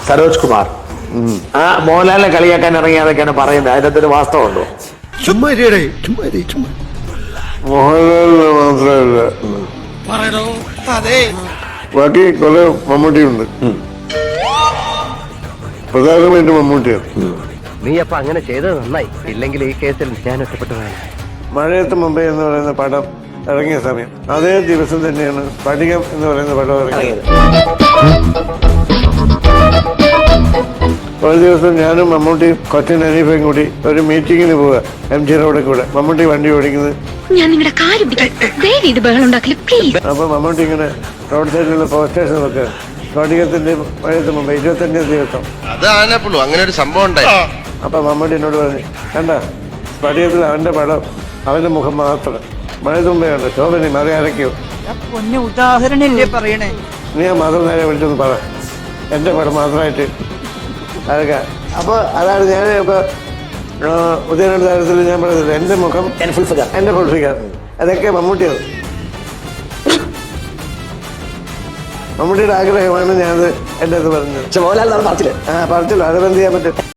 സരോജ് കുമാർ ആ മോഹൻലാലിനെ കളിയാക്കാൻ ഇറങ്ങിയതൊക്കെയാണ് പറയുന്നത്. അതിനകത്തൊരു വാസ്തവമുണ്ടോ? മോഹൻലാലിന് മാത്രമല്ല, ബാക്കി കുറെ മമ്മൂട്ടിയുണ്ട്. പ്രധാനമായിട്ട് മമ്മൂട്ടിയാണ്. നീ അപ്പൊ അങ്ങനെ ചെയ്തത് നന്നായി. ഇല്ലെങ്കിൽ ഈ കേസിൽ ഞാൻ ഒറ്റപ്പെട്ടതാണ്. മഴയത്ത് മുംബൈ എന്ന് പറയുന്ന പടം ഇറങ്ങിയ സമയം അതേ ദിവസം തന്നെയാണ് സ്ഫടികം എന്ന് പറയുന്ന പടം ഇറങ്ങിയത്. ഒരു ദിവസം ഞാനും മമ്മൂട്ടിയും കൊച്ചിൻ അനീഫയും കൂടി ഒരു മീറ്റിങ്ങിന് പോവുക MG റോഡിൽ കൂടെ. മമ്മൂട്ടി വണ്ടി ഓടിക്കുന്നത്. ഞാൻ നിങ്ങളുടെ കാര്യം അപ്പൊ മമ്മൂട്ടി ഇങ്ങനെ റോഡ് സൈഡിലുള്ള പോസ്റ്റേഴ്സ് നോക്കുക. സ്ഫടികത്തിന്റെ മഴയത്ത് മുമ്പ് 25 ദിവസം അങ്ങനെ ഒരു സംഭവം ഉണ്ടായി. അപ്പൊ മമ്മൂട്ടി എന്നോട് പറഞ്ഞു, കണ്ട സ്ഫടികത്തിൽ അവന്റെ പടം, അവന്റെ മുഖം മാത്രം. മഴയത്ത് മുമ്പേ കണ്ട ശോഭനി മറി അരയ്ക്കോ. ഉദാഹരണല്ലേ പറയണേ. നീ ആ മാത്രം നേരെ വിളിച്ചൊന്ന് പറ, എന്റെ പടം മാത്രമായിട്ട് അതൊക്കെ. അപ്പൊ അതാണ് ഞാൻ ഇപ്പൊ ഉദയനാട് താരത്തിൽ ഞാൻ പറയുന്നത്, എന്റെ മുഖം എന്റെ ഫുൾ ഫിഗർ. അതൊക്കെ മമ്മൂട്ടിയാണ്. മമ്മൂട്ടിയുടെ ആഗ്രഹമാണ് ഞാനത് എന്റെ അത് പറഞ്ഞത്. പറച്ചില്ല, അത് എന്ത് ചെയ്യാൻ പറ്റും.